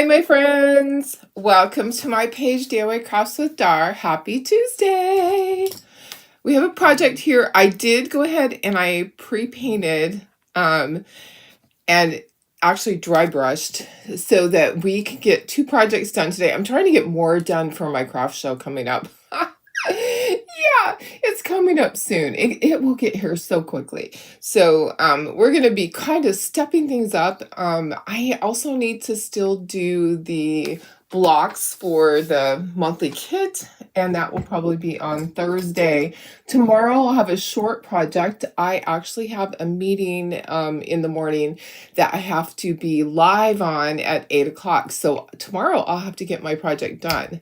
Hi, my friends. Welcome to my page, DIY Crafts with Dar. Happy Tuesday. We have a project here. I did go ahead and I pre-painted and actually dry brushed so that we can get 2 projects done today. I'm trying to get more done for my craft show coming up. Yeah, it's coming up soon. It will get here so quickly. So we're going to be kind of stepping things up. I also need to still do the blocks for the monthly kit, and that will probably be on Thursday. Tomorrow I'll have a short project. I actually have a meeting in the morning that I have to be live on at 8 o'clock. So tomorrow I'll have to get my project done.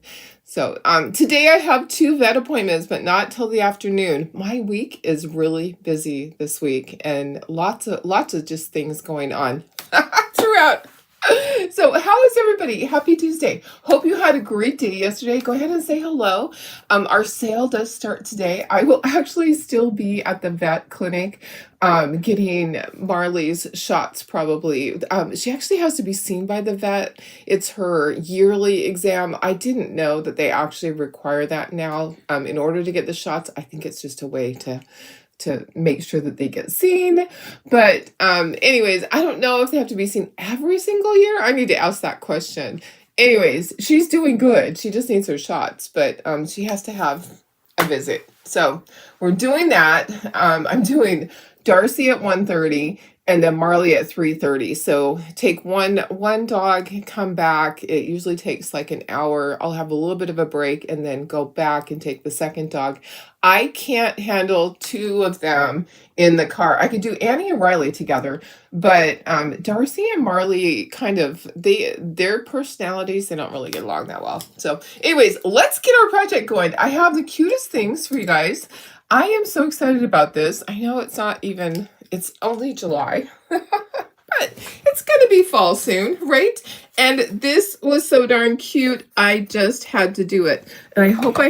So today I have 2 vet appointments, but not till the afternoon. My week is really busy this week, and lots of just things going on throughout. So how is everybody? Happy Tuesday. Hope you had a great day yesterday. Go ahead and say hello. Our sale does start today. I will actually still be at the vet clinic getting Marley's shots probably. She actually has to be seen by the vet. It's her yearly exam. I didn't know that they actually require that now in order to get the shots. I think it's just a way to make sure that they get seen. But anyways, I don't know if they have to be seen every single year. I need to ask that question. Anyways, she's doing good. She just needs her shots, but she has to have a visit. So we're doing that. I'm doing Darcy at 1:30 and then Marley at 3:30. So take one dog, come back. It usually takes like an hour. I'll have a little bit of a break and then go back and take the second dog. I can't handle 2 of them in the car. I could do Annie and Riley together, but Darcy and Marley kind of their personalities, they don't really get along that well. So anyways, let's get our project going. I have the cutest things for you guys. I am so excited about this. I know it's only July, but it's going to be fall soon, right? And this was so darn cute. I just had to do it. And I hope I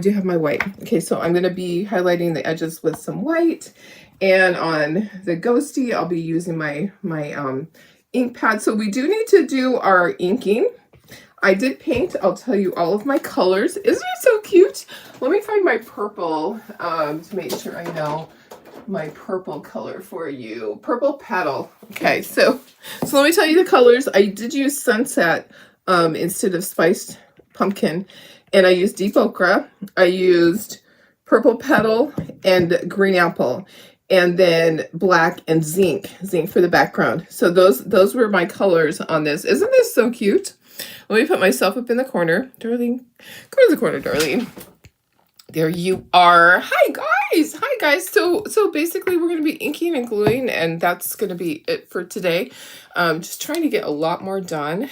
do have my white. Okay, so I'm going to be highlighting the edges with some white. And on the Ghosty, I'll be using my ink pad. So we do need to do our inking. I did paint. I'll tell you all of my colors. Isn't it so cute? Let me find my purple to make sure I know my purple color for you. Purple Petal. Okay, so let me tell you the colors. I did use Sunset instead of Spiced Pumpkin, and I used Deep Ochre. I used Purple Petal and Green Apple, and then black and zinc for the background. So those were my colors on this. Isn't this so cute? Let me put myself up in the corner. Darling, go to the corner, darling. There you are. Hi guys. So basically we're going to be inking and gluing, and that's going to be it for today. Just trying to get a lot more done.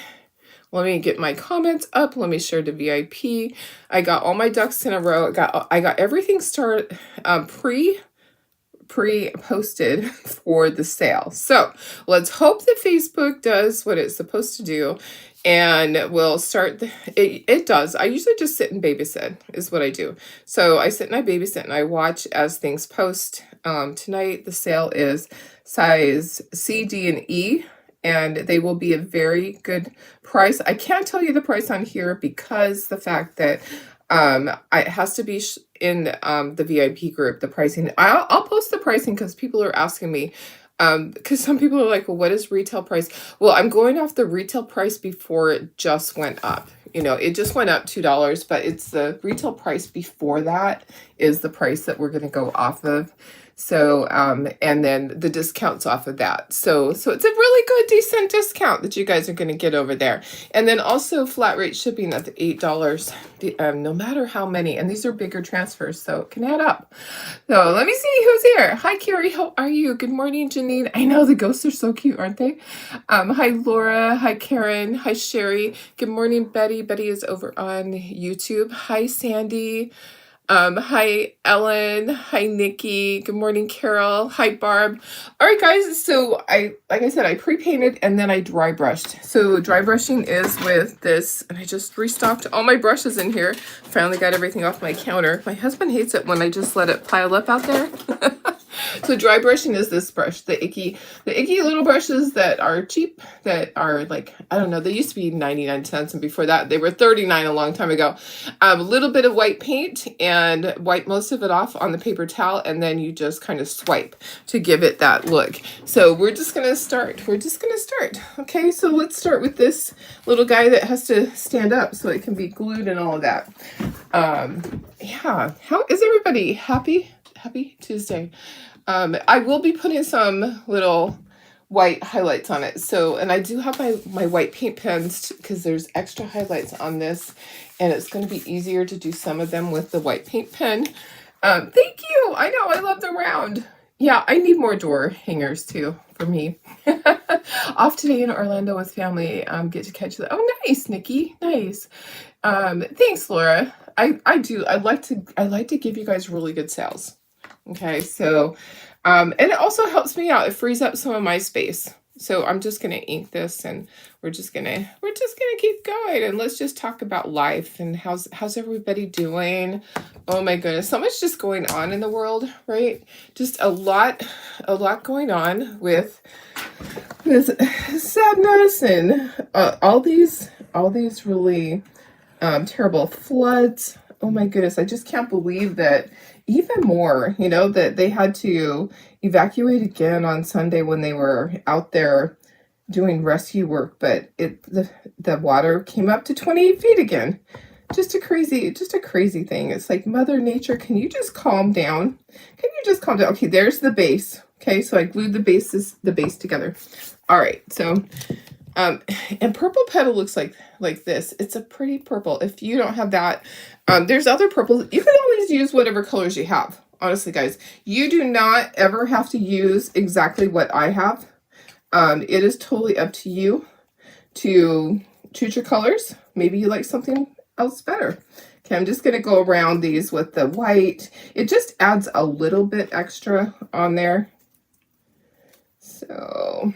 Let me get my comments up. Let me share the VIP. I got all my ducks in a row. I got everything started pre-posted for the sale. So let's hope that Facebook does what it's supposed to do, and we'll start. It does. I usually just sit and babysit is what I do. So I sit and I babysit and I watch as things post. Tonight the sale is size C, D, and E, and they will be a very good price. I can't tell you the price on here because the fact that it has to be in the VIP group, the pricing. I'll post the pricing because people are asking me, because some people are like, well, what is retail price? Well, I'm going off the retail price before it just went up. You know, it just went up $2, but it's the retail price before that is the price that we're going to go off of. So, and then the discounts off of that. So it's a really good, decent discount that you guys are going to get over there. And then also flat rate shipping at the $8, no matter how many. And these are bigger transfers, so it can add up. So let me see who's here. Hi, Carrie. How are you? Good morning, Janine. I know the ghosts are so cute, aren't they? Hi, Laura. Hi, Karen. Hi, Sherry. Good morning, Betty. Betty is over on YouTube. Hi, Sandy. Hi, Ellen. Hi, Nikki. Good morning, Carol. Hi, Barb. All right, guys. So like I said, I pre-painted and then I dry brushed. So dry brushing is with this, and I just restocked all my brushes in here. Finally got everything off my counter. My husband hates it when I just let it pile up out there. So dry brushing is this brush, the icky little brushes that are cheap, that are like, I don't know, they used to be 99 cents, and before that they were 39 a long time ago. A little bit of white paint and wipe most of it off on the paper towel, and then you just kind of swipe to give it that look. So we're just gonna start. Okay, so let's start with this little guy that has to stand up so it can be glued and all of that. Yeah, how is everybody? Happy Tuesday. I will be putting some little white highlights on it. So, and I do have my white paint pens because there's extra highlights on this, and it's going to be easier to do some of them with the white paint pen. Thank you. I know, I love the round. Yeah, I need more door hangers too for me. Off today in Orlando with family. Get to catch the. Oh, nice, Nikki. Nice. Thanks, Laura. I like to give you guys really good sales. Okay, so, and it also helps me out. It frees up some of my space. So I'm just gonna ink this, and we're just gonna keep going, and let's just talk about life and how's everybody doing. Oh my goodness, so much just going on in the world, right? Just a lot going on with sadness and all these really terrible floods. Oh my goodness, I just can't believe that even more, that they had to evacuate again on Sunday when they were out there doing rescue work, but the water came up to 28 feet again. Just a crazy thing. It's like, Mother Nature, can you just calm down? Okay, there's the base. Okay, so I glued the base together. All right, so and purple petal looks like this. It's a pretty purple. If you don't have that, there's other purples. You can always use whatever colors you have. Honestly, guys, you do not ever have to use exactly what I have. It is totally up to you to choose your colors. Maybe you like something else better. Okay, I'm just going to go around these with the white. It just adds a little bit extra on there. So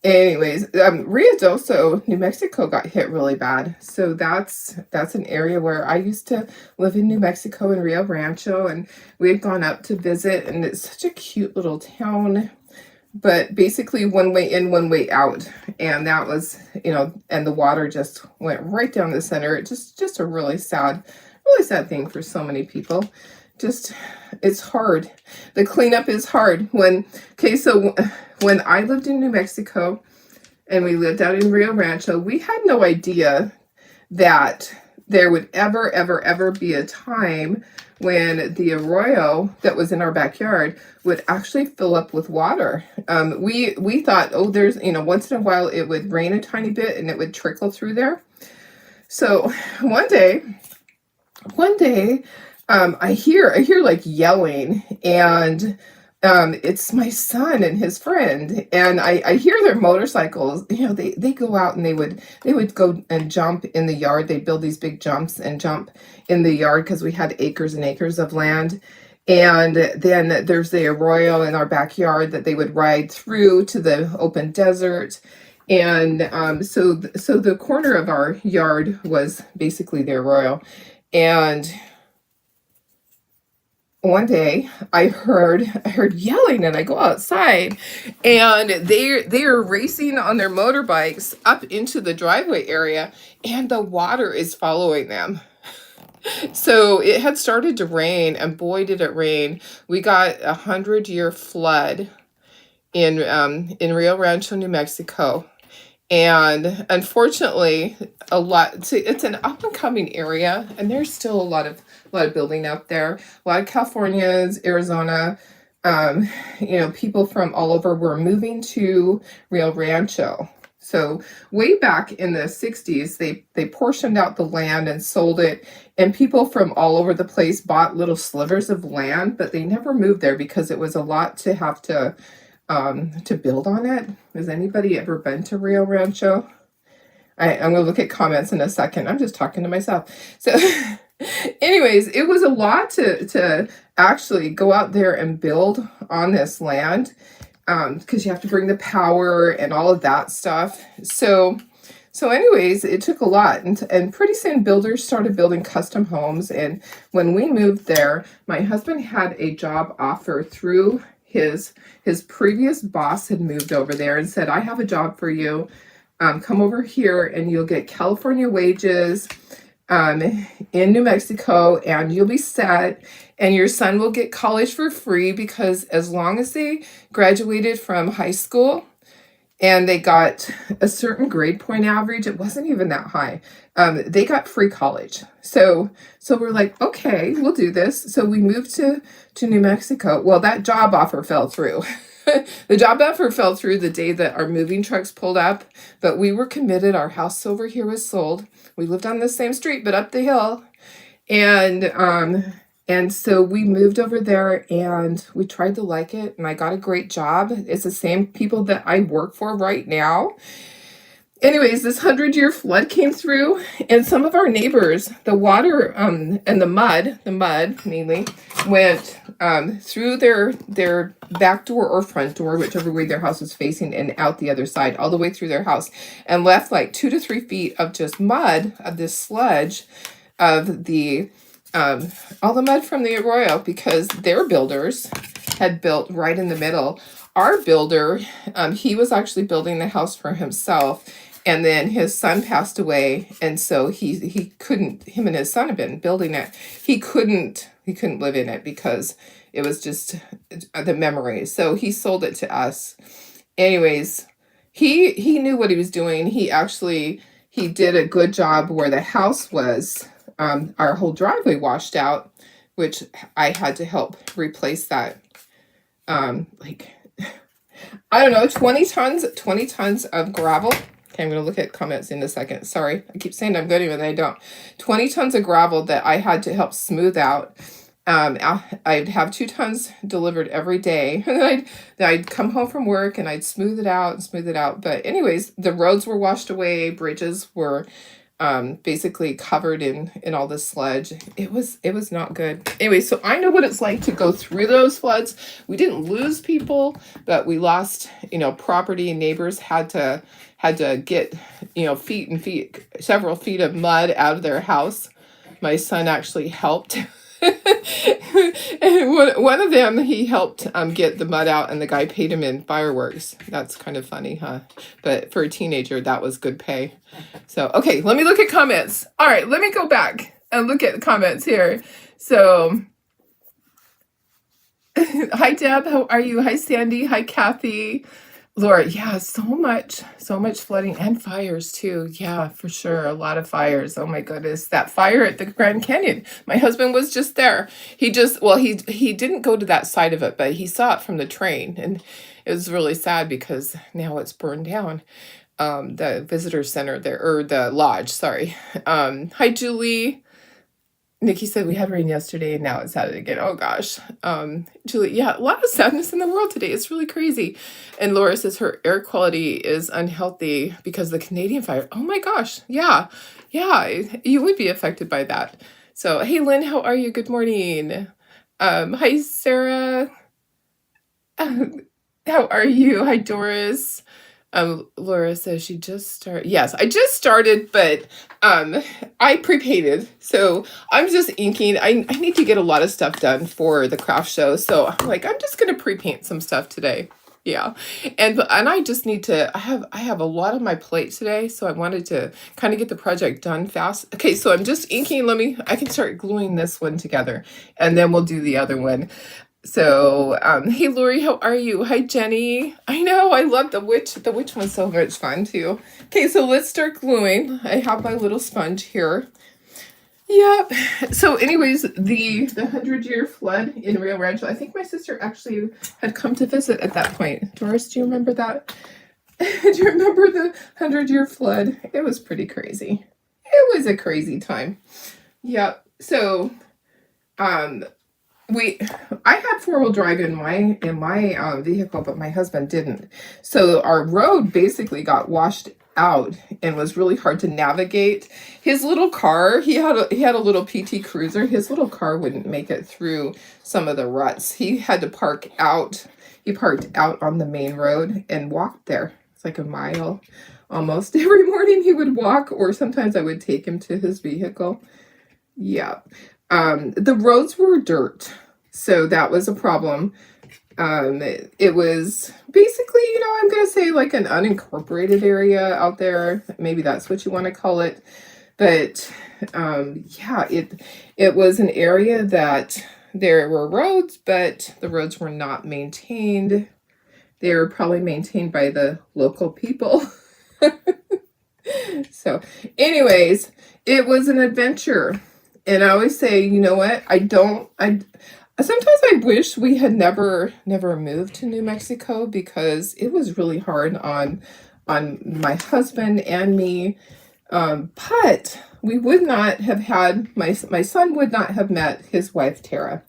anyways, Ruidoso, New Mexico got hit really bad. So that's an area where I used to live in New Mexico in Rio Rancho, and we had gone up to visit, and it's such a cute little town, but basically one way in, one way out. And that was, and the water just went right down the center. It just a really sad thing for so many people. It's hard. The cleanup is hard. When I lived in New Mexico and we lived out in Rio Rancho, we had no idea that there would ever be a time when the arroyo that was in our backyard would actually fill up with water. We thought, there's, once in a while it would rain a tiny bit and it would trickle through there. So one day, I hear like yelling, and it's my son and his friend, and I hear their motorcycles. They go out and they would go and jump in the yard. They build these big jumps and jump in the yard because we had acres and acres of land. And then there's the arroyo in our backyard that they would ride through to the open desert. And so the corner of our yard was basically the arroyo. And one day I heard yelling, and I go outside, and they are racing on their motorbikes up into the driveway area, and the water is following them. So it had started to rain, and boy did it rain. We got 100-year flood in Rio Rancho, New Mexico. And unfortunately, it's an up and coming area, and there's still a lot of building out there. A lot of Californians, Arizona, people from all over were moving to Rio Rancho. So way back in the 60s, they portioned out the land and sold it, and people from all over the place bought little slivers of land, but they never moved there because it was a lot to have to build on it. Has anybody ever been to Rio Rancho? I'm going to look at comments in a second. I'm just talking to myself. So anyways, it was a lot to actually go out there and build on this land, because you have to bring the power and all of that stuff. So anyways, it took a lot, and pretty soon builders started building custom homes. And when we moved there, my husband had a job offer through his previous boss had moved over there and said, I have a job for you. Come over here and you'll get California wages in New Mexico, and you'll be set, and your son will get college for free, because as long as they graduated from high school and they got a certain grade point average, it wasn't even that high, they got free college. So we're like, okay, we'll do this. So we moved to New Mexico. Well, that job offer fell through. The job offer fell through the day that our moving trucks pulled up, but we were committed. Our house over here was sold. We lived on the same street, but up the hill. And so we moved over there, and we tried to like it, and I got a great job. It's the same people that I work for right now. Anyways, this 100-year flood came through, and some of our neighbors, the water and the mud mainly, went through their back door or front door, whichever way their house was facing, and out the other side, all the way through their house, and left like 2 to 3 feet of just mud, of this sludge, of the all the mud from the arroyo, because their builders had built right in the middle. Our builder, he was actually building the house for himself, and then his son passed away, and so he couldn't. Him and his son had been building it. He couldn't live in it because it was just the memories. So he sold it to us. Anyways, he knew what he was doing. He did a good job where the house was. Our whole driveway washed out, which I had to help replace that. Like, I don't know, 20 tons of gravel. Okay, I'm going to look at comments in a second. Sorry, I keep saying I'm good, even though I don't. 20 tons of gravel that I had to help smooth out. I'd have 2 tons delivered every day. And then I'd come home from work and I'd smooth it out. But anyways, the roads were washed away. Bridges were basically covered in all this sludge. It was not good. Anyway, so I know what it's like to go through those floods. We didn't lose people, but we lost, property. Neighbors had to get, feet and feet, several feet of mud out of their house. My son actually helped. And one of them, he helped get the mud out, and the guy paid him in fireworks. That's kind of funny, huh? But for a teenager, that was good pay. So, okay, let me look at comments. All right, let me go back and look at the comments here. So, hi, Deb. How are you? Hi, Sandy. Hi, Kathy. Laura, yeah, so much flooding and fires too. Yeah, for sure. A lot of fires. Oh my goodness. That fire at the Grand Canyon. My husband was just there. He didn't go to that side of it, but he saw it from the train, and it was really sad because now it's burned down. The visitor center there, or the lodge, sorry. Hi, Julie. Nikki said we had rain yesterday and now it's at it again. Oh gosh. Julie, yeah, a lot of sadness in the world today. It's really crazy. And Laura says her air quality is unhealthy because of the Canadian fire. Oh my gosh. Yeah. Yeah. You would be affected by that. So, hey Lynn, how are you? Good morning. Hi Sarah. How are you? Hi Doris. Laura says she just started. Yes, I just started, but I pre-painted. So I'm just inking. I need to get a lot of stuff done for the craft show. So I'm like, I'm just gonna pre-paint some stuff today. Yeah. And I just need to, I have a lot on my plate today, so I wanted to kind of get the project done fast. Okay, so I'm just inking. I can start gluing this one together, and then we'll do the other one. So, hey Lori, how are you? Hi Jenny. I know, I love the witch. The witch one's so much fun too. Okay, so let's start gluing. I have my little sponge here. Yep. So anyways, the 100-year flood in Rio Rancho, I think my sister actually had come to visit at that point. Doris, do you remember that? Do you remember the 100-year flood? It was pretty crazy. It was a crazy time. Yep. So, I had 4-wheel drive in my vehicle, but my husband didn't. So our road basically got washed out and was really hard to navigate. His little car, he had a little PT Cruiser. His little car wouldn't make it through some of the ruts. He had to park out. He parked out on the main road and walked there. It's like a mile almost every morning he would walk, or sometimes I would take him to his vehicle. Yeah. The roads were dirt, so that was a problem. It was basically, I'm going to say like an unincorporated area out there. Maybe that's what you want to call it. But yeah, it was an area that there were roads, but the roads were not maintained. They were probably maintained by the local people. So anyways, it was an adventure. And I always say, you know what? Sometimes I wish we had never moved to New Mexico, because it was really hard on my husband and me. But we would not have had, my son would not have met his wife, Tara.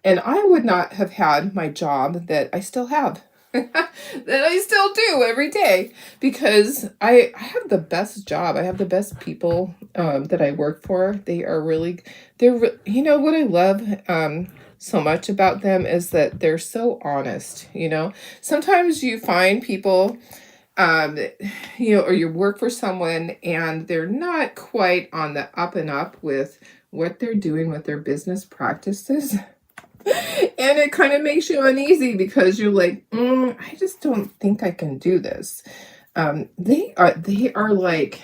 And I would not have had my job that I still have. That I still do every day, because I have the best job. I have the best people that I work for. They're what I love so much about them is that they're so honest. Sometimes you find people, or you work for someone and they're not quite on the up and up with what they're doing with their business practices. And it kind of makes you uneasy, because you're like, I just don't think I can do this. They're like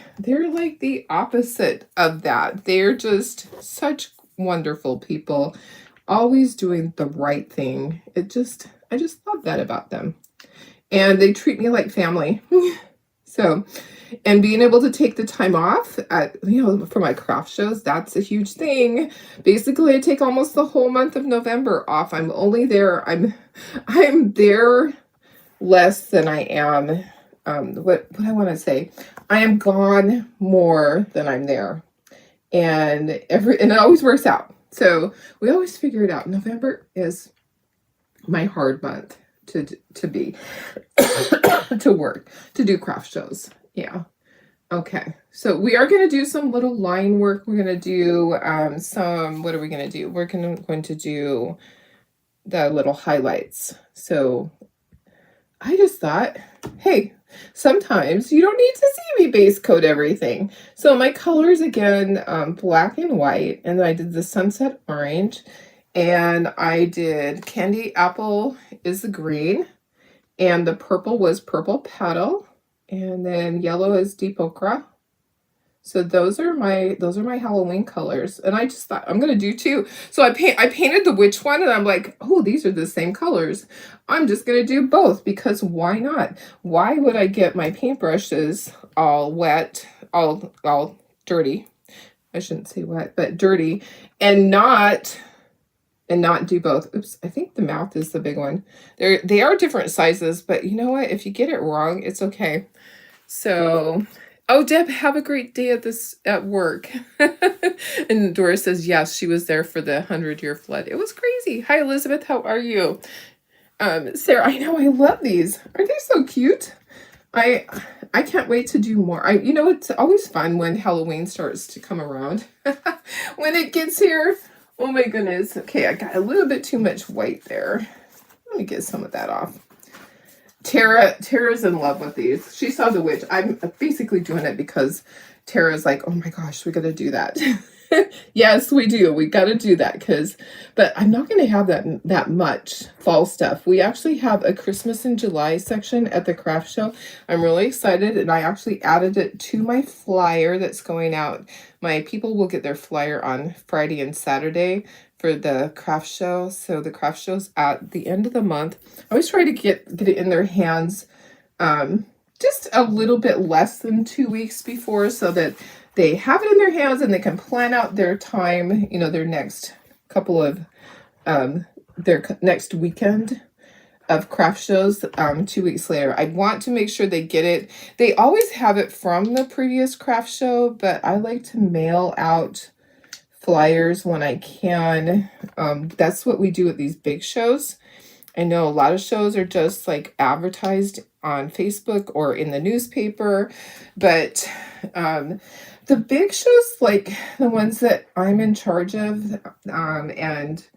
the opposite of that. They're just such wonderful people, always doing the right thing. I just love that about them. And they treat me like family. So, and being able to take the time off for my craft shows, that's a huge thing. Basically, I take almost the whole month of November off. I'm only there. I'm there less than I am. What I want to say, I am gone more than I'm there, and it always works out. So we always figure it out. November is my hard month to be to work, to do craft shows. Yeah. Okay. So we are going to do some little line work. We're going to do what are we going to do? We're going to do the little highlights. So I just thought, hey, sometimes you don't need to see me base coat everything. So my colors, again, black and white, and then I did the sunset orange, and I did candy apple is the green, and the purple was purple petal, and then yellow is deep ochre. So those are my Halloween colors, and I just thought I'm gonna do two. So I painted the witch one, and I'm like, oh, these are the same colors. I'm just gonna do both, because why not? Why would I get my paintbrushes all wet, all dirty? I shouldn't say wet, but dirty, and not do both. Oops, I think the mouth is the big one. They are different sizes, but you know what? If you get it wrong, it's okay. So, oh, Deb, have a great day at work. And Doris says, yes, she was there for the 100-year flood. It was crazy. Hi, Elizabeth. How are you? Sarah, I know, I love these. Aren't they so cute? I can't wait to do more. It's always fun when Halloween starts to come around. When it gets here, oh my goodness. Okay, I got a little bit too much white there. Let me get some of that off. Tara's in love with these. She saw the witch. I'm basically doing it because Tara's like, oh my gosh, we got to do that. Yes, we do. We got to do that, but I'm not going to have that much fall stuff. We actually have a Christmas in July section at the craft show. I'm really excited, and I actually added it to my flyer that's going out. My people will get their flyer on Friday and Saturday for the craft show. So the craft show's at the end of the month. I always try to get it in their hands just a little bit less than 2 weeks before, so that they have it in their hands and they can plan out their time, their next couple of, their next weekend of craft shows 2 weeks later. I want to make sure they get it. They always have it from the previous craft show, but I like to mail out flyers when I can. That's what we do at these big shows. I know a lot of shows are just like advertised on Facebook or in the newspaper, but the big shows, like the ones that I'm in charge of, and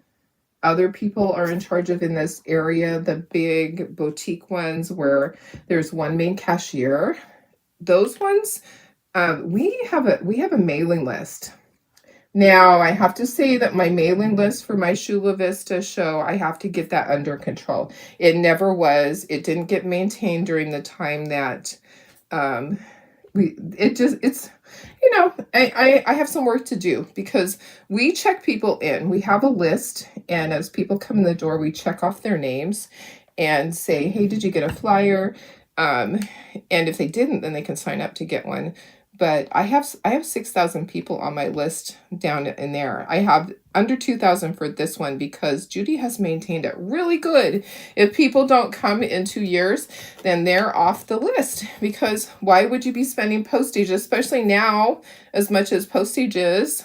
other people are in charge of in this area, the big boutique ones where there's one main cashier, those ones, we have a mailing list. Now, I have to say that my mailing list for my Chula Vista show, I have to get that under control. It never was. It didn't get maintained during the time that um, it's, I have some work to do because we check people in. We have a list, and as people come in the door, we check off their names and say, hey, did you get a flyer? Um, and if they didn't, then they can sign up to get one. But I have 6,000 people on my list down in there. I have under 2,000 for this one because Judy has maintained it really good. If people don't come in 2 years, then they're off the list, because why would you be spending postage, especially now, as much as postage is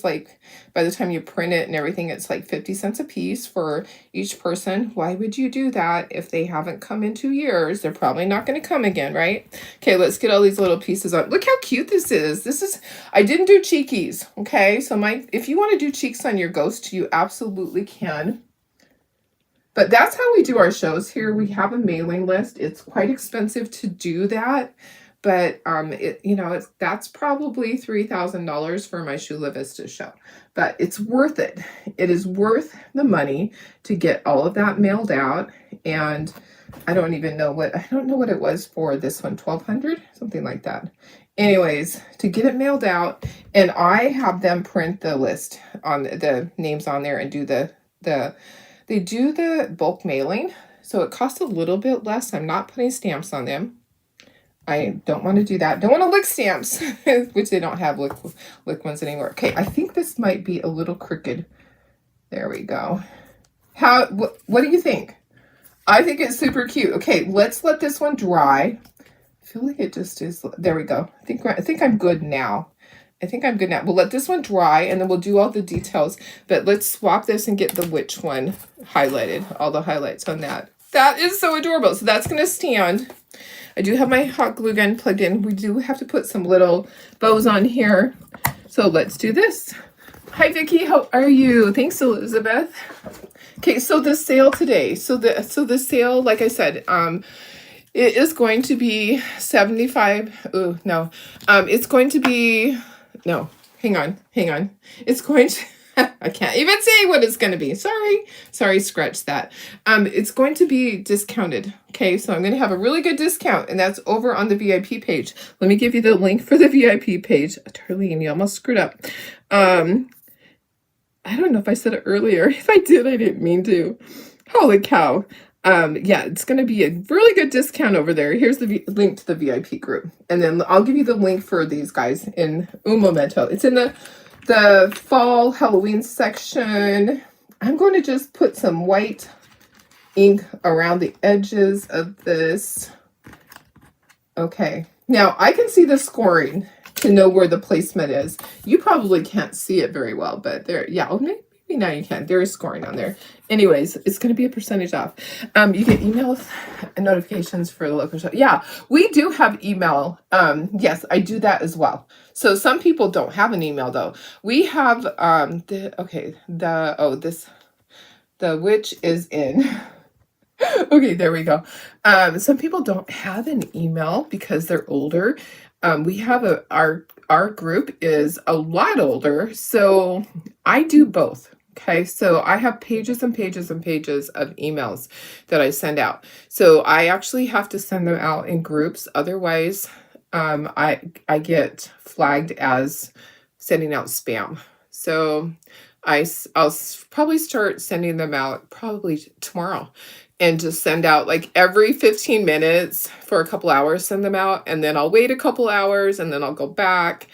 like, by the time you print it and everything, it's like 50 cents a piece for each person. Why would you do that if they haven't come in 2 years? They're probably not going to come again, right? Okay, let's get all these little pieces on. Look how cute this is. I didn't do cheekies, okay? So if you want to do cheeks on your ghost, you absolutely can. But that's how we do our shows here. We have a mailing list. It's quite expensive to do that, but that's probably $3,000 for my Chula Vista show. But it's worth it. It is worth the money to get all of that mailed out. And I don't know what it was for this one, $1,200, something like that. Anyways, to get it mailed out, and I have them print the list on the names on there and do they do the bulk mailing, so it costs a little bit less. I'm not putting stamps on them. I don't want to do that. Don't want to lick stamps, which they don't have lick ones anymore. Okay, I think this might be a little crooked. There we go. What do you think? I think it's super cute. Okay, let's let this one dry. I feel like it just is. There we go. I think I'm good now. We'll let this one dry, and then we'll do all the details. But let's swap this and get the witch one highlighted. All the highlights on that. That is so adorable. So that's going to stand. I do have my hot glue gun plugged in. We do have to put some little bows on here. So let's do this. Hi, Vicki. How are you? Thanks, Elizabeth. Okay, so the sale today. So the sale, like I said, it is going to be 75. Oh, no. It's going to be, no, hang on. It's going to, I can't even say what it's going to be. Sorry, scratch that. It's going to be discounted. Okay, so I'm going to have a really good discount, and that's over on the VIP page. Let me give you the link for the VIP page. Darlene, you almost screwed up. I don't know if I said it earlier. If I did, I didn't mean to. Holy cow. Yeah, it's going to be a really good discount over there. Here's the link to the VIP group. And then I'll give you the link for these guys in un momento. It's in the fall Halloween section. I'm going to just put some white ink around the edges of this. Okay. Now, I can see the scoring to know where the placement is. You probably can't see it very well, but there, yeah, maybe now you can. There is scoring on there. Anyways, it's going to be a percentage off. You get emails and notifications for the local show. Yeah, we do have email. Yes, I do that as well. So some people don't have an email though. We have the witch is in. Okay, there we go. Some people don't have an email because they're older. We have our group is a lot older, so I do both. Okay, so I have pages and pages and pages of emails that I send out. So I actually have to send them out in groups. Otherwise, I get flagged as sending out spam. So I'll probably start sending them out probably tomorrow, and just send out like every 15 minutes for a couple hours, send them out, and then I'll wait a couple hours, and then I'll go back.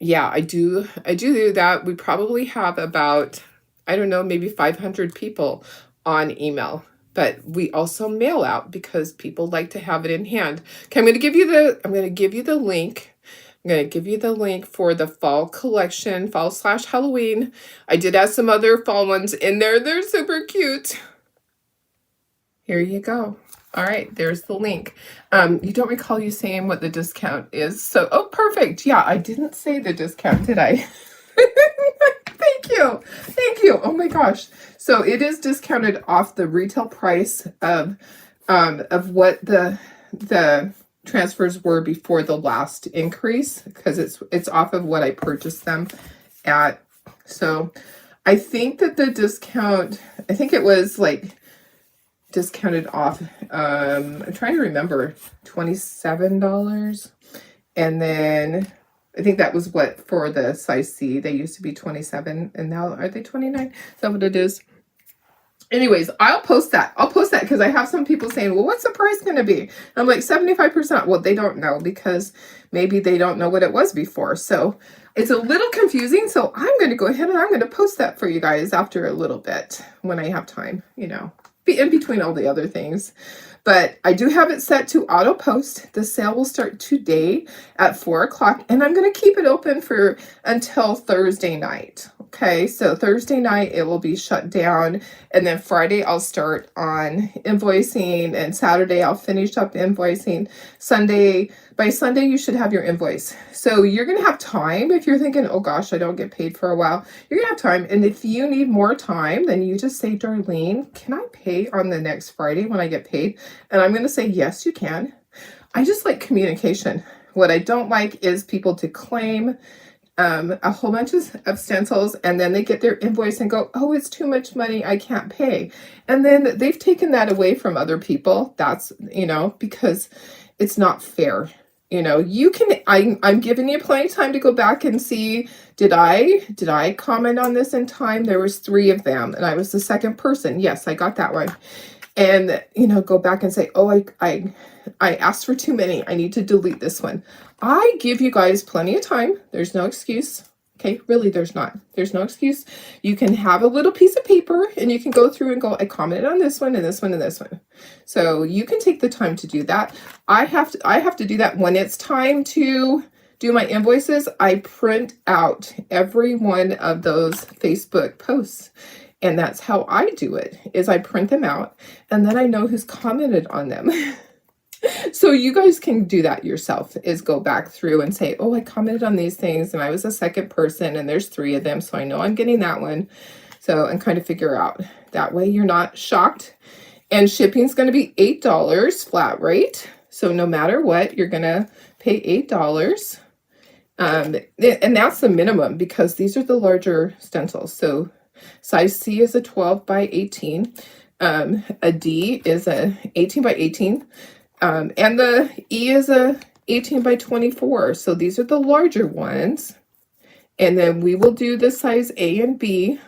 Yeah, I do that. We probably have about, I don't know, maybe 500 people on email, but we also mail out because people like to have it in hand. Okay, I'm going to give you the link. I'm going to give you the link for the fall collection, fall/Halloween. I did add some other fall ones in there. They're super cute. Here you go. All right, there's the link. You don't recall you saying what the discount is. So, oh, perfect. Yeah, I didn't say the discount, did I? Thank you. Thank you. Oh my gosh. So it is discounted off the retail price of what the transfers were before the last increase, because it's off of what I purchased them at. So I think that the discount, I think it was like discounted off, I'm trying to remember, $27. And then I think that was what for the size C. They used to be 27 and now are they 29? Is that what it is? Anyways, I'll post that. I'll post that because I have some people saying, well, what's the price going to be? I'm like, 75%. Well, they don't know because maybe they don't know what it was before. So it's a little confusing. So I'm going to go ahead and I'm going to post that for you guys after a little bit when I have time, you know, in between all the other things. But I do have it set to auto post. The sale will start today at 4 o'clock, and I'm going to keep it open for until Thursday night. Okay, so Thursday night it will be shut down, and then Friday I'll start on invoicing, and Saturday I'll finish up invoicing. By Sunday you should have your invoice. So you're going to have time if you're thinking, oh gosh, I don't get paid for a while. You're going to have time, and if you need more time, then you just say, Darlene, can I pay on the next Friday when I get paid? And I'm going to say, yes, you can. I just like communication. What I don't like is people to claim a whole bunch of stencils and then they get their invoice and go, oh, it's too much money, I can't pay. And then they've taken that away from other people. That's, you know, because it's not fair. You know, you can, I'm giving you plenty of time to go back and see, did I comment on this in time? There was 3 of them and I was the second person. Yes, I got that one. And, you know, go back and say, oh, I asked for too many. I need to delete this one. I give you guys plenty of time. There's no excuse. Okay, really, there's not. There's no excuse. You can have a little piece of paper and you can go through and go, I commented on this one and this one and this one. So you can take the time to do that. I have to do that when it's time to do my invoices. I print out every one of those Facebook posts. And that's how I do it, is I print them out and then I know who's commented on them. So you guys can do that yourself, is go back through and say, oh, I commented on these things and I was the second person and there's 3 of them. So I know I'm getting that one. So, and kind of figure out that way you're not shocked. And shipping is going to be $8 flat rate. So no matter what, you're going to pay $8. And that's the minimum because these are the larger stencils. So size C is a 12 by 18. A D is a 18 by 18. And the E is a 18 by 24. So these are the larger ones. And then we will do the size A and B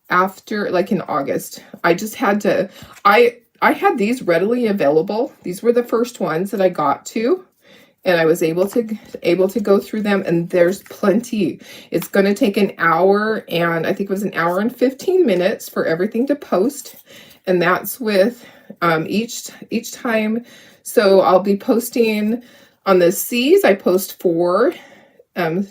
after, like in August. I just had to, I had these readily available. These were the first ones that I got to. And I was able to go through them, and there's plenty. It's going to take an hour, and I think it was an hour and 15 minutes for everything to post, and that's with each time. So I'll be posting on the C's. I post 4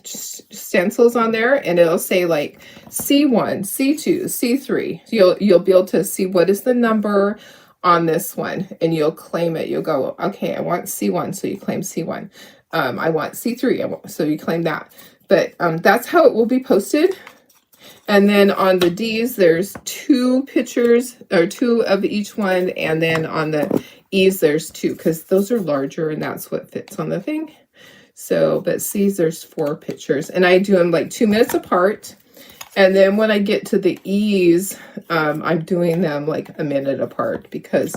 stencils on there, and it'll say like C1, C2, C3. You'll be able to see what is the number on this one, and you'll claim it. You'll go, okay, I want C1, so you claim C1. I want C3, so you claim that. But that's how it will be posted. And then on the D's, there's 2 pictures, or 2 of each one, and then on the E's, there's 2, because those are larger, and that's what fits on the thing. So, but C's, there's 4 pictures, and I do them like 2 minutes apart. And then when I get to the E's, I'm doing them like a minute apart because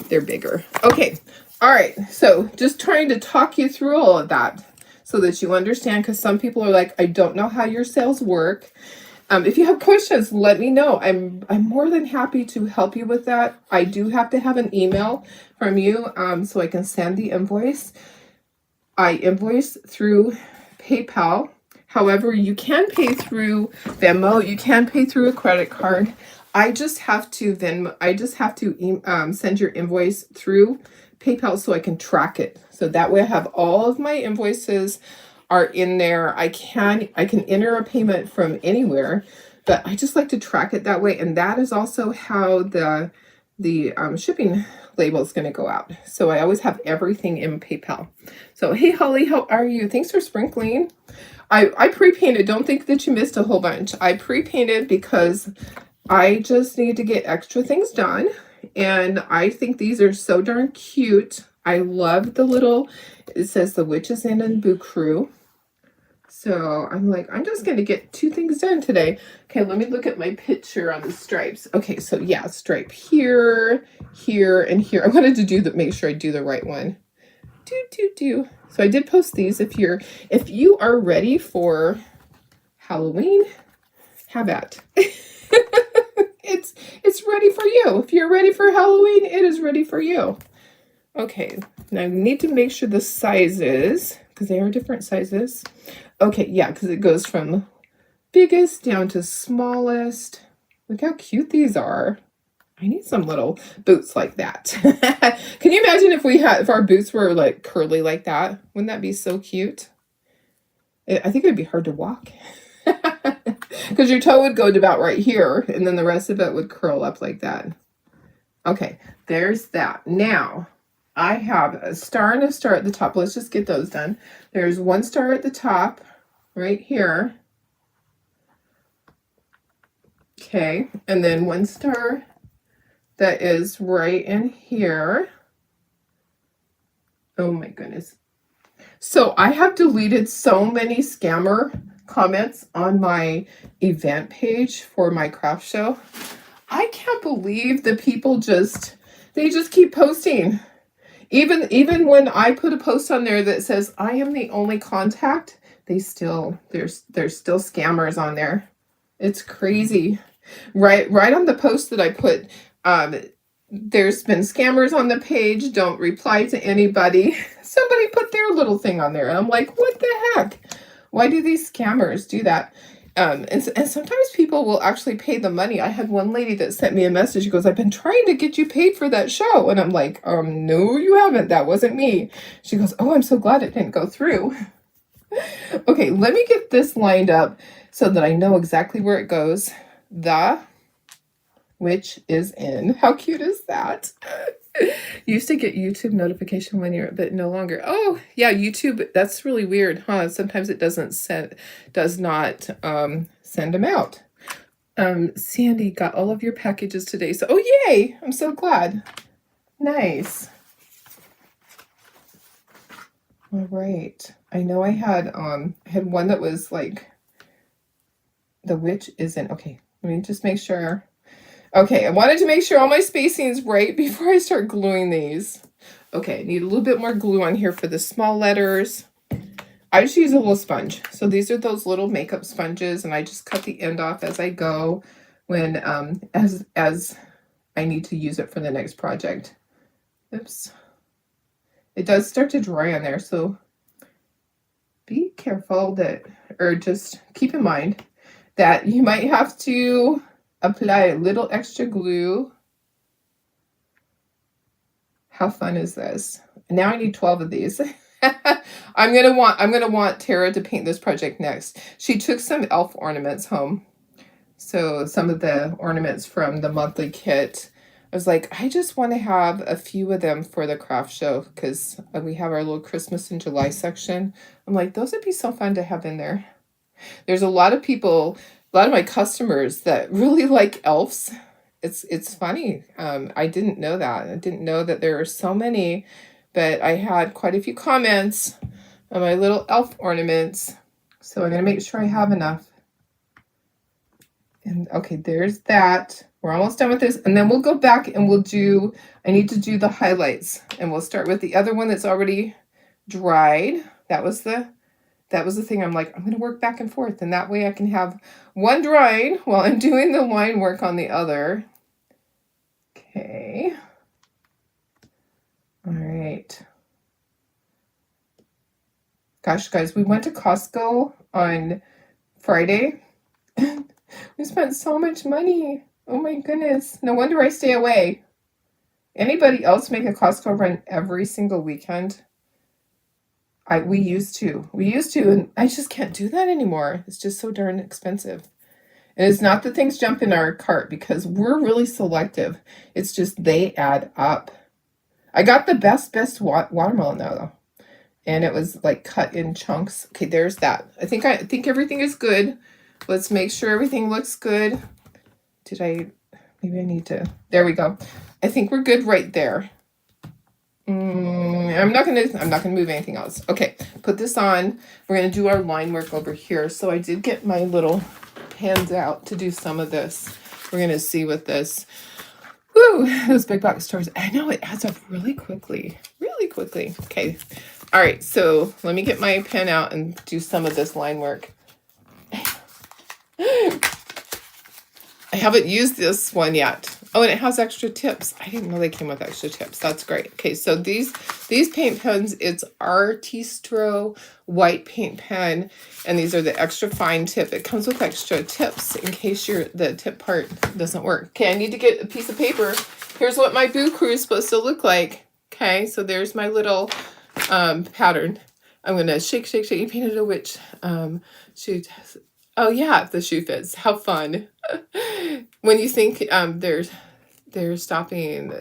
they're bigger. Okay. All right. So just trying to talk you through all of that so that you understand, because some people are like, I don't know how your sales work. If you have questions, let me know. I'm more than happy to help you with that. I do have to have an email from you so I can send the invoice. I invoice through PayPal. However, you can pay through Venmo. You can pay through a credit card. I just have to send your invoice through PayPal so I can track it. So that way I have all of my invoices are in there. I can enter a payment from anywhere, but I just like to track it that way. And that is also how the the shipping label is going to go out. So I always have everything in PayPal. So, hey, Holly, how are you? Thanks for sprinkling. I pre-painted. Don't think that you missed a whole bunch. I pre-painted because I just need to get extra things done. And I think these are so darn cute. I love the little, it says the Witches Inn and Boo Crew. So I'm like, I'm just going to get 2 things done today. Okay, let me look at my picture on the stripes. Okay, so yeah, stripe here, here, and here. I wanted to make sure I do the right one. So I did post these. If you are ready for Halloween, have at. It's ready for you. If you're ready for Halloween, it is ready for you. Okay, now I need to make sure the sizes, because they are different sizes. Okay, yeah, because it goes from biggest down to smallest. Look how cute these are. I need some little boots like that. Can you imagine if our boots were like curly like that? Wouldn't that be so cute? I think it would be hard to walk. Because your toe would go to about right here, and then the rest of it would curl up like that. Okay, there's that. Now, I have a star and a star at the top. Let's just get those done. There's 1 star at the top, right here. Okay, and then 1 star that is right in here. Oh my goodness. So I have deleted so many scammer comments on my event page for my craft show. I can't believe the people they just keep posting. Even when I put a post on there that says I am the only contact, there's still scammers on there. It's crazy. Right on the post that I put, there's been scammers on the page, don't reply to anybody. Somebody put their little thing on there, and I'm like, what the heck? Why do these scammers do that? And sometimes people will actually pay the money. I had one lady that sent me a message. She goes, I've been trying to get you paid for that show. And I'm like, no, you haven't. That wasn't me. She goes, oh, I'm so glad it didn't go through. Okay, let me get this lined up so that I know exactly where it goes. The Witch is in. How cute is that? You used to get YouTube notification when you're, but no longer. Oh, yeah, YouTube. That's really weird, huh? Sometimes it does not send them out. Sandy got all of your packages today. So, oh, yay. I'm so glad. Nice. All right. I know I had one that was like, the Witch isn't. Okay, let me just make sure. Okay, I wanted to make sure all my spacing is right before I start gluing these. Okay, I need a little bit more glue on here for the small letters. I just use a little sponge. So these are those little makeup sponges, and I just cut the end off as I go when as I need to use it for the next project. Oops. It does start to dry on there, so be careful or just keep in mind that you might have to apply a little extra glue. How fun is this? Now I need 12 of these. I'm gonna want Tara to paint this project next. She took some elf ornaments home. So some of the ornaments from the monthly kit. I was like, I just want to have a few of them for the craft show because we have our little Christmas in July section. I'm like, those would be so fun to have in there. There's a lot of people, a lot of my customers that really like elves. It's funny. I didn't know that. I didn't know that there are so many, but I had quite a few comments on my little elf ornaments. So I'm going to make sure I have enough. And okay, there's that. We're almost done with this. And then we'll go back and I need to do the highlights. And we'll start with the other one that's already dried. That was the thing. I'm like, I'm going to work back and forth. And that way I can have one drying while I'm doing the line work on the other. Okay. All right. Gosh, guys, we went to Costco on Friday. We spent so much money. Oh my goodness. No wonder I stay away. Anybody else make a Costco run every single weekend? We used to, and I just can't do that anymore. It's just so darn expensive. And it's not that things jump in our cart because we're really selective. It's just they add up. I got the best watermelon though. And it was like cut in chunks. Okay, there's that. I think everything is good. Let's make sure everything looks good. Maybe I need to, there we go. I think we're good right there. I'm not gonna move anything else. Okay, put this on. We're gonna do our line work over here. So I did get my little pans out to do some of this. We're gonna see what this, woo, those big box stores. I know it adds up really quickly. Okay, all right, so let me get my pen out and do some of this line work. I haven't used this one yet. Oh, and it has extra tips. I didn't know they came with extra tips. That's great. Okay, so these paint pens, it's Artistro white paint pen, and these are the extra fine tip. It comes with extra tips in case the tip part doesn't work. Okay, I need to get a piece of paper. Here's what my Boo Crew is supposed to look like. Okay, so there's my little pattern. I'm gonna shake. You painted a witch shoe. Oh yeah, the shoe fits. How fun! When you think they're stopping.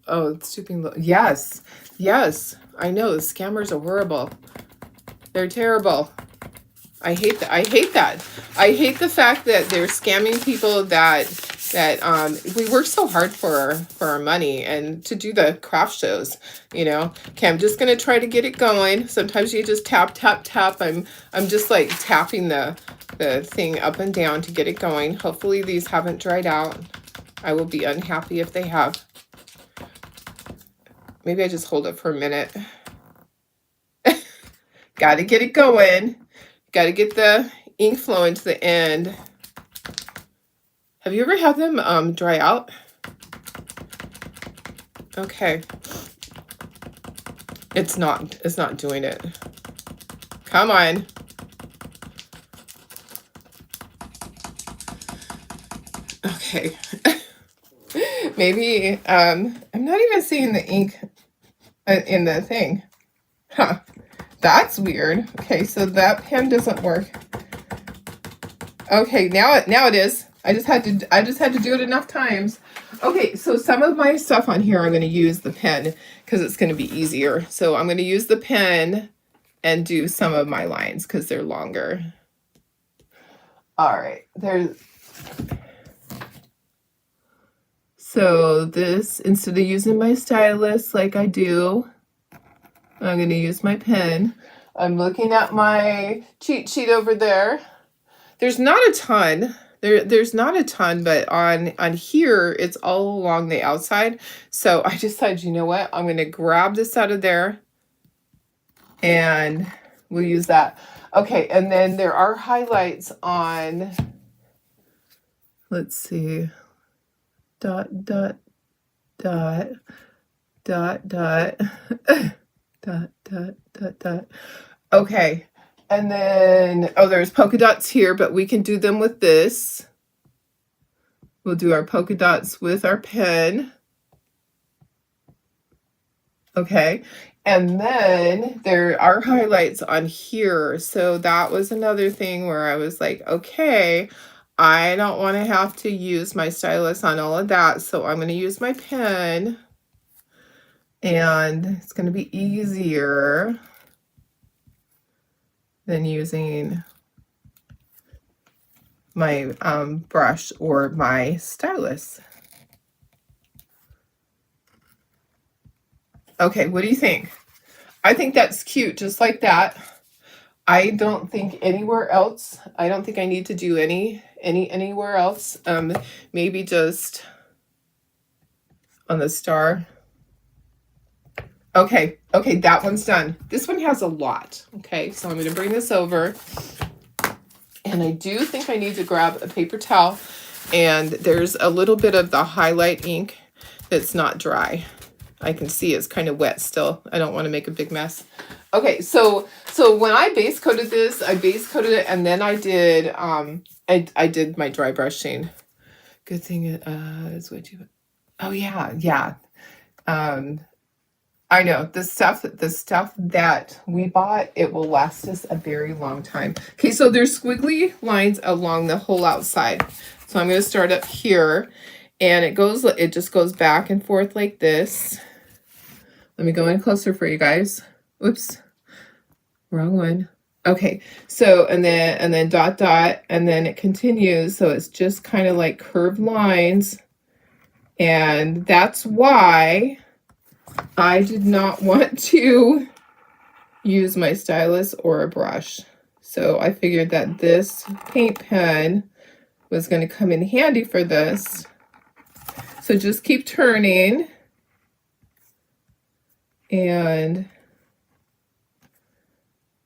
Oh, stooping low. Yes. I know the scammers are horrible. They're terrible. I hate that. I hate the fact that they're scamming people that we work so hard for our money and to do the craft shows, you know. Okay, I'm just gonna try to get it going. Sometimes you just tap. I'm just like tapping the thing up and down to get it going. Hopefully these haven't dried out. I will be unhappy if they have. Maybe I just hold it for a minute. Gotta get it going. Gotta get the ink flowing to the end. Have you ever had them dry out? Okay. It's not doing it. Come on. Okay. Maybe I'm not even seeing the ink in the thing. Huh. That's weird. Okay, so that pen doesn't work. Okay, now it is. I just had to do it enough times. Okay, so some of my stuff on here I'm going to use the pen because it's going to be easier. So I'm going to use the pen and do some of my lines because they're longer. All right, so this, instead of using my stylus like I do, I'm going to use my pen. I'm looking at my cheat sheet over there. There's not a ton. There's not a ton, but on here, it's all along the outside. So I decided, you know what? I'm going to grab this out of there and we'll use that. Okay, and then there are highlights on, let's see, dot, dot, dot, dot, dot, dot, dot, dot, dot. Okay, and then, oh, there's polka dots here, but we can do them with this. We'll do our polka dots with our pen. Okay, and then there are highlights on here. So that was another thing where I was like, okay, I don't want to have to use my stylus on all of that. So I'm going to use my pen. And it's going to be easier than using my brush or my stylus. Okay, what do you think? I think that's cute, just like that. I don't think anywhere else. I don't think I need to do anywhere else. Maybe just on the star. Okay, that one's done. This one has a lot. Okay, so I'm going to bring this over. And I do think I need to grab a paper towel. And there's a little bit of the highlight ink that's not dry. I can see it's kind of wet still. I don't want to make a big mess. Okay, so when I base coated this, I base coated it and then I did I did my dry brushing. Good thing it's way too. Oh yeah. I know the stuff that we bought, it will last us a very long time. Okay, so there's squiggly lines along the whole outside. So I'm going to start up here, and it just goes back and forth like this. Let me go in closer for you guys. Oops. Wrong one. Okay. So, and then dot dot, and then it continues, so it's just kind of like curved lines. And that's why I did not want to use my stylus or a brush. So I figured that this paint pen was going to come in handy for this. So just keep turning. And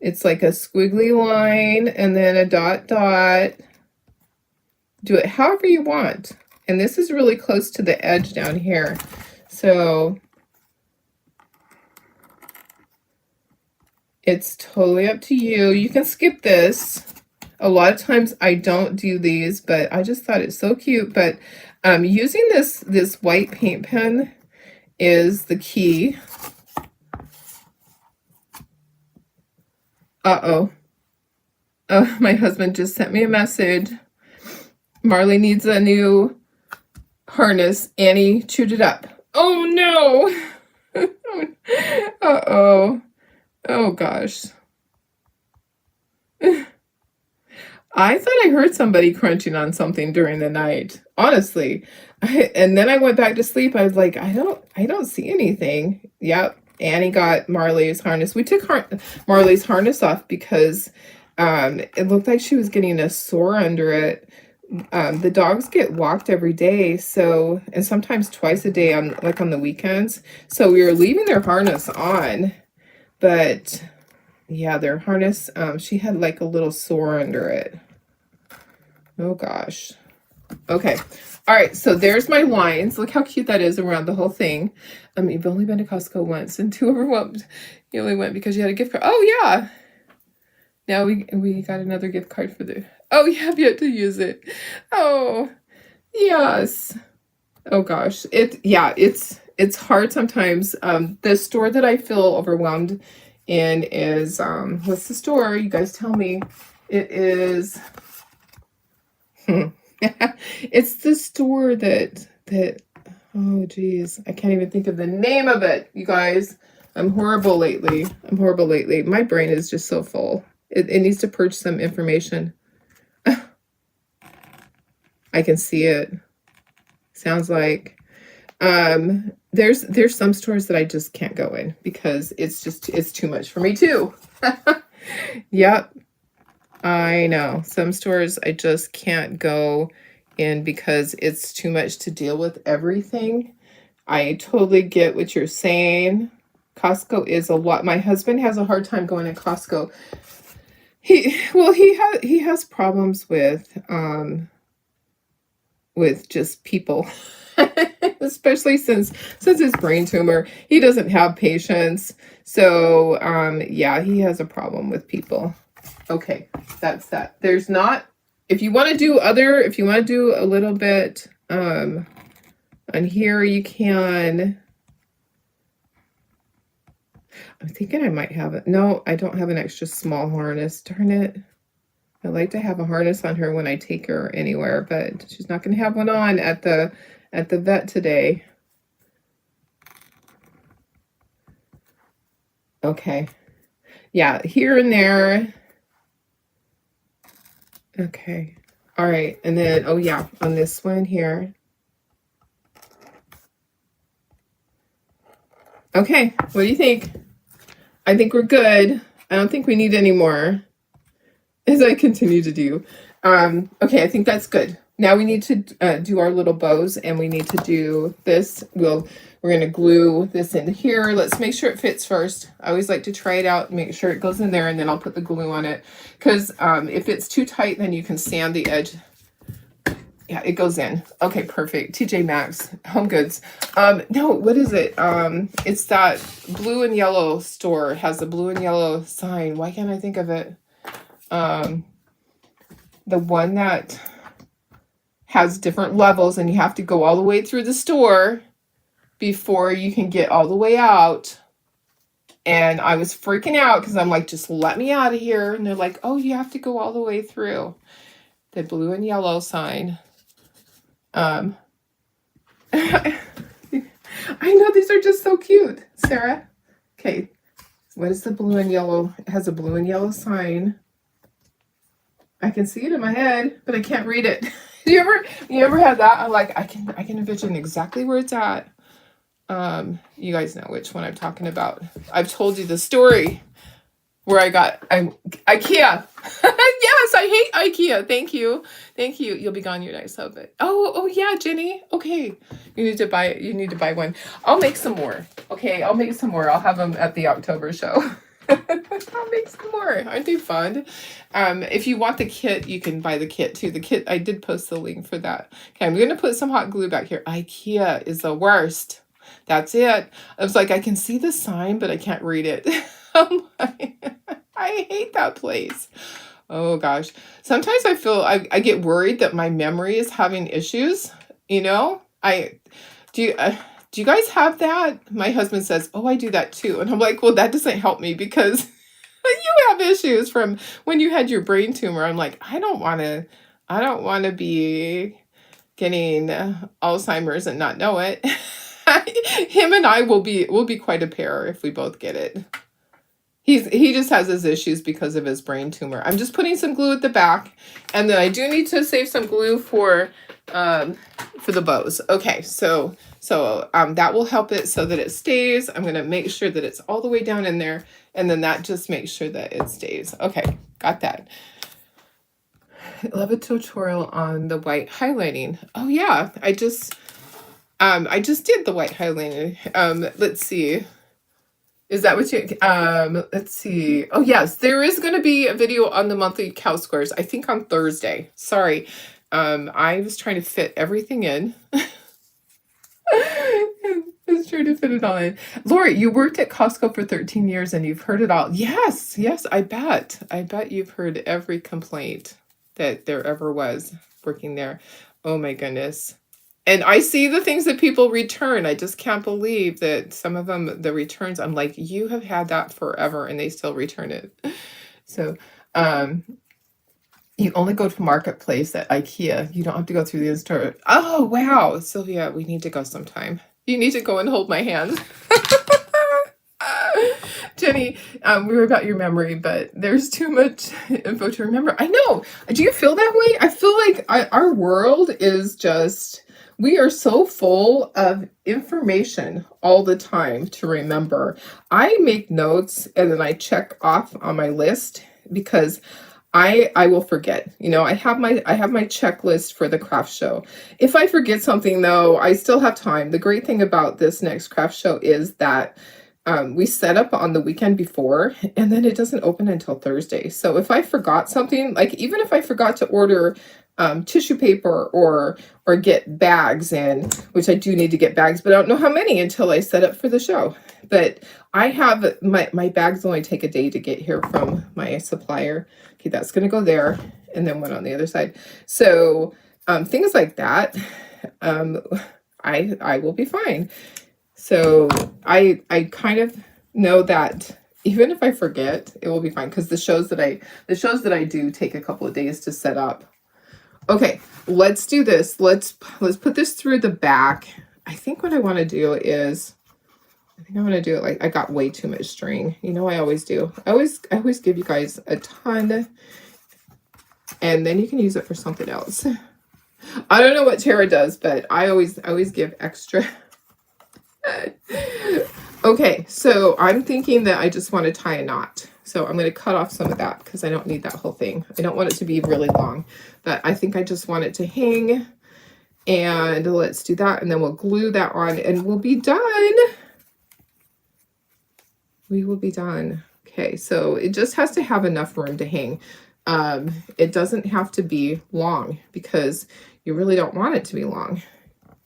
it's like a squiggly line and then a dot dot. Do it however you want. And this is really close to the edge down here. So it's totally up to you. You can skip this. A lot of times I don't do these, but I just thought it's so cute. But using this white paint pen is the key. Uh-oh. Oh, my husband just sent me a message. Marley needs a new harness. Annie chewed it up. Oh, no. Uh-oh. Oh, gosh. I thought I heard somebody crunching on something during the night. Honestly. And then I went back to sleep. I was like, I don't see anything. Yep. Annie got Marley's harness. We took Marley's harness off because it looked like she was getting a sore under it. The dogs get walked every day, so, and sometimes twice a day on the weekends. So we were leaving their harness on, but yeah, their harness, she had like a little sore under it. Oh gosh. Okay. All right, so there's my lines. Look how cute that is around the whole thing. You've only been to Costco once and too overwhelmed. You only went because you had a gift card. Oh, yeah. Now we got another gift card for the... Oh, you have yet to use it. Oh, yes. Oh, gosh. It's hard sometimes. The store that I feel overwhelmed in is... what's the store? You guys tell me. It is... It's the store that oh geez, I can't even think of the name of it, you guys. I'm horrible lately. My brain is just so full. It needs to purge some information. I can see it. Sounds like there's some stores that I just can't go in because it's too much for me too. Yep. I know. Some stores I just can't go in because it's too much to deal with everything. I totally get what you're saying. Costco is a lot. My husband has a hard time going to Costco. He has problems with just people. Especially since his brain tumor. He doesn't have patience. So yeah, he has a problem with people. Okay, that's that. There's not, if you want to do a little bit on here, you can. I'm thinking I might have it. No, I don't have an extra small harness. Darn it. I like to have a harness on her when I take her anywhere, but she's not going to have one on at the vet today. Okay. Yeah, here and there. Okay. All right. And then, oh yeah, on this one here. Okay. What do you think? I think we're good. I don't think we need any more as I continue to do. Okay. I think that's good. Now we need to do our little bows, and we need to do this. We're going to glue this in here. Let's make sure it fits first. I always like to try it out and make sure it goes in there, and then I'll put the glue on it. Because if it's too tight, then you can sand the edge. Yeah, it goes in. Okay, perfect. TJ Maxx, Home Goods. No, what is it? It's that blue and yellow store. It has a blue and yellow sign. Why can't I think of it? The one that has different levels, and you have to go all the way through the store before you can get all the way out. And I was freaking out because I'm like, just let me out of here. And they're like, oh, you have to go all the way through. The blue and yellow sign. I know, these are just so cute, Sarah. Okay, what is the blue and yellow? It has a blue and yellow sign. I can see it in my head, but I can't read it. You ever had that? I'm like, I can envision exactly where it's at. You guys know which one I'm talking about. I've told you the story where I'm IKEA. Yes, I hate IKEA. Thank you. You'll be gone your next husband. Oh yeah, Jenny. Okay, you need to buy one. I'll make some more. Okay, I'll make some more. I'll have them at the October show. I'll make some more. Aren't they fun? If you want the kit, you can buy the kit too. The kit, I did post the link for that. Okay, I'm gonna put some hot glue back here. IKEA is the worst. That's it. I was like, I can see the sign, but I can't read it. I hate that place. Oh gosh. Sometimes I feel I get worried that my memory is having issues. You know, do you guys have that? My husband says, oh, I do that too. And I'm like, well, that doesn't help me because you have issues from when you had your brain tumor. I'm like, I don't want to be getting Alzheimer's and not know it. Him and I will be quite a pair if we both get it. He just has his issues because of his brain tumor. I'm just putting some glue at the back, and then I do need to save some glue for the bows. Okay, so that will help it so that it stays. I'm gonna make sure that it's all the way down in there, and then that just makes sure that it stays. Okay, got that. I love a tutorial on the white highlighting. Oh yeah, I just did the white highlighting. Let's see. Is that what you, let's see. Oh yes, there is going to be a video on the monthly cow squares, I think on Thursday. Sorry. I was trying to fit everything in. I was trying to fit it all in. Lori, you worked at Costco for 13 years and you've heard it all. Yes, I bet. I bet you've heard every complaint that there ever was working there. Oh my goodness. And I see the things that people return. I just can't believe that some of them, the returns, I'm like, you have had that forever and they still return it. So, you only go to Marketplace at IKEA. You don't have to go through the in-store. Oh, wow. Sylvia, we need to go sometime. You need to go and hold my hand. Jenny, we were about your memory, but there's too much info to remember. I know. Do you feel that way? I feel like our world is just... We are so full of information all the time to remember. I make notes and then I check off on my list because I will forget. You know, I have my checklist for the craft show. If I forget something though, I still have time. The great thing about this next craft show is that we set up on the weekend before and then it doesn't open until Thursday. So if I forgot something, like even if I forgot to order tissue paper or get bags in, which I do need to get bags, but I don't know how many until I set up for the show. But I have my bags only take a day to get here from my supplier. Okay, that's going to go there and then one on the other side. So things like that, I will be fine. So I kind of know that even if I forget, it will be fine because the shows that I do take a couple of days to set up. Okay, let's do this. Let's put this through the back. I think what I want to do is, I think I'm going to do it like I got way too much string. You know, I always do. I always give you guys a ton and then you can use it for something else. I don't know what Tara does, but I always give extra. Okay, so I'm thinking that I just want to tie a knot. So I'm going to cut off some of that because I don't need that whole thing. I don't want it to be really long, but I think I just want it to hang. And let's do that. And then we'll glue that on and we'll be done. We will be done. Okay, so it just has to have enough room to hang. It doesn't have to be long because you really don't want it to be long.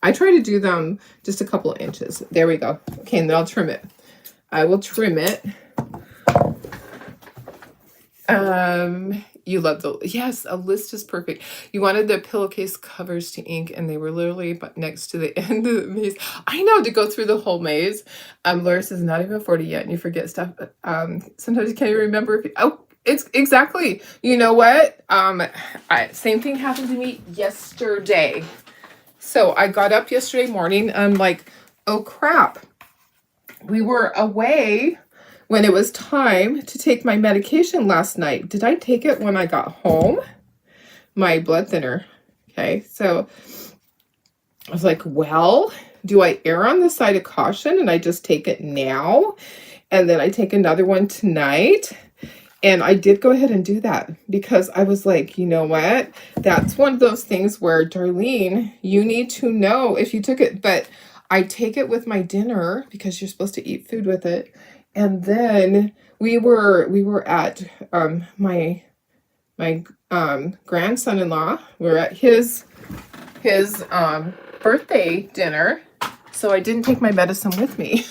I try to do them just a couple of inches. There we go. Okay, and then I'll trim it. I will trim it. You love the, yes, a list is perfect. You wanted the pillowcase covers to ink, and they were literally next to the end of the maze. I know, to go through the whole maze. Laura says, not even 40 yet, and you forget stuff. Sometimes you can't even remember if you, oh, it's exactly. You know what? Same thing happened to me yesterday. So I got up yesterday morning. I'm like, oh crap. We were away when it was time to take my medication last night. Did I take it when I got home? My blood thinner. Okay, so I was like, well, do I err on the side of caution and I just take it now? And then I take another one tonight? And I did go ahead and do that because I was like, you know what? That's one of those things where, Darlene, you need to know if you took it. But I take it with my dinner because you're supposed to eat food with it. And then we were at my grandson-in-law. We were at his birthday dinner. So I didn't take my medicine with me.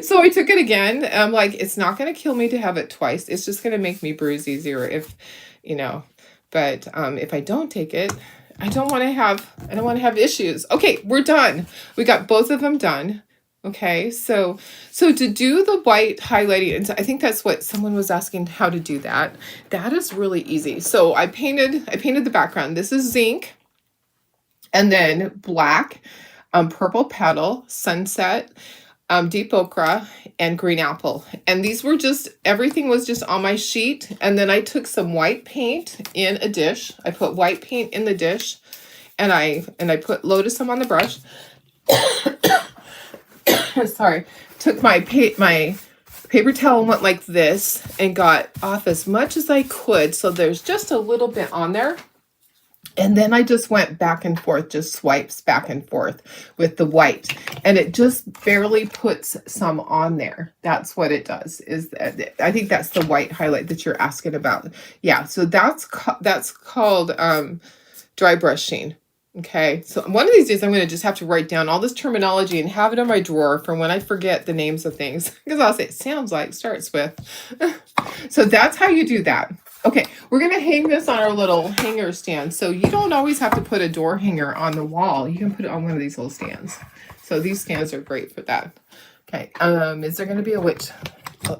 So I took it again. I'm like, it's not going to kill me to have it twice. It's just going to make me bruise easier if, you know, but if I don't take it, I don't want to have issues. Okay, we're done. We got both of them done. Okay, so to do the white highlighting, and I think that's what someone was asking, how to do that. That is really easy. So I painted the background. This is zinc, and then black, purple petal, sunset, deep ochre, and green apple. And these were just, everything was just on my sheet. And then I took some white paint in a dish. I put white paint in the dish, and I loaded some on the brush. Sorry, took my paper towel and went like this and got off as much as I could. So there's just a little bit on there. And then I just went back and forth, just swipes back and forth with the white. And it just barely puts some on there. That's what it does. I think that's the white highlight that you're asking about. Yeah, so that's called dry brushing. Okay, so one of these days I'm going to just have to write down all this terminology and have it in my drawer for when I forget the names of things. Because I'll say, it sounds like, starts with. So that's how you do that. Okay, we're going to hang this on our little hanger stand. So you don't always have to put a door hanger on the wall. You can put it on one of these little stands. So these stands are great for that. Okay, is there going to be a witch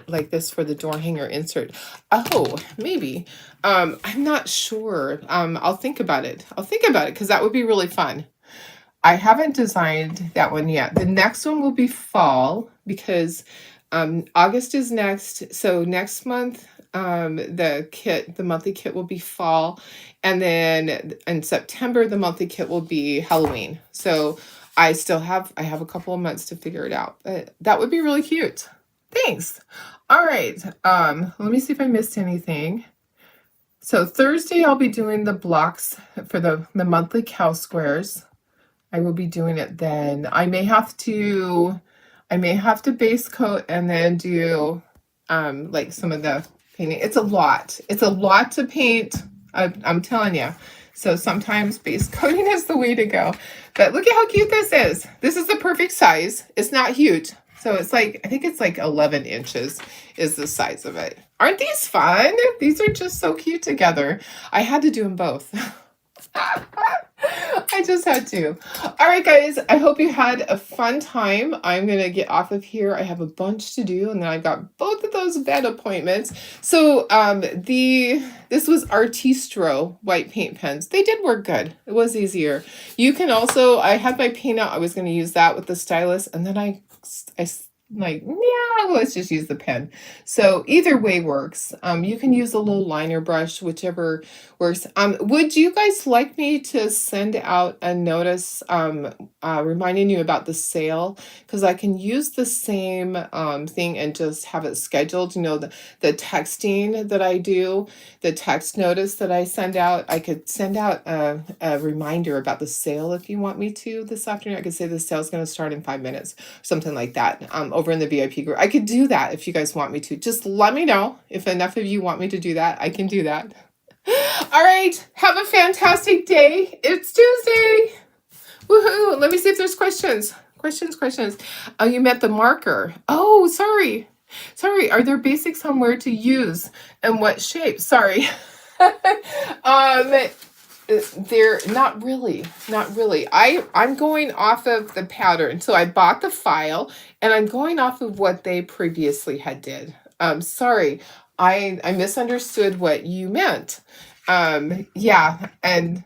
like this for the door hanger insert? Oh, maybe. I'm not sure. I'll think about it. Because that would be really fun. I haven't designed that one yet. The next one will be fall because August is next. So next month, the monthly kit will be fall. And then in September, the monthly kit will be Halloween. So I have a couple of months to figure it out. That would be really cute. Thanks. All right. Let me see if I missed anything. So Thursday, I'll be doing the blocks for the monthly cow squares. I will be doing it then. I may have to base coat and then do like some of the painting. It's a lot. It's a lot to paint. I'm telling you. So sometimes base coating is the way to go. But look at how cute this is. This is the perfect size. It's not huge. So it's like, I think it's like 11 inches is the size of it. Aren't these fun? These are just so cute together. I had to do them both. I just had to. All right, guys, I hope you had a fun time. I'm going to get off of here. I have a bunch to do, and then I've got both of those vet appointments. So this was Artistro white paint pens. They did work good. It was easier. You can also, I had my paint out. I was going to use that with the stylus, and then I like, yeah, let's just use the pen. So either way works. You can use a little liner brush, whichever works. Would you guys like me to send out a notice reminding you about the sale? Because I can use the same thing and just have it scheduled. You know, the texting that I do, the text notice that I send out, I could send out a reminder about the sale if you want me to this afternoon. I could say the sale's going to start in 5 minutes, something like that, over in the VIP group. I could do that if you guys want me to. Just let me know if enough of you want me to do that. I can do that. All right. Have a fantastic day. It's Tuesday. Woohoo. Let me see if there's questions. Questions. Oh, you meant the marker. Oh, sorry. Sorry, are there basics on where to use and what shape? Sorry. They're not really, not really. I'm going off of the pattern. So I bought the file and I'm going off of what they previously had did. Sorry, I misunderstood what you meant. Yeah, and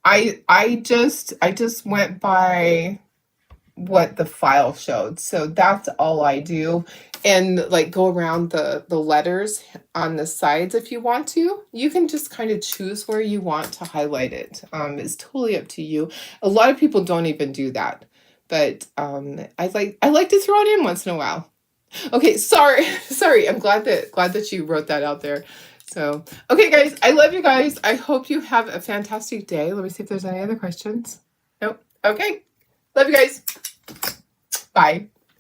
I just went by what the file showed. So that's all I do. And like go around the letters on the sides if you want to. You can just kind of choose where you want to highlight it. It's totally up to you. A lot of people don't even do that. But I like to throw it in once in a while. Okay, sorry. Sorry. I'm glad that you wrote that out there. So, okay guys, I love you guys. I hope you have a fantastic day. Let me see if there's any other questions. Nope. Okay. Love you guys. Bye.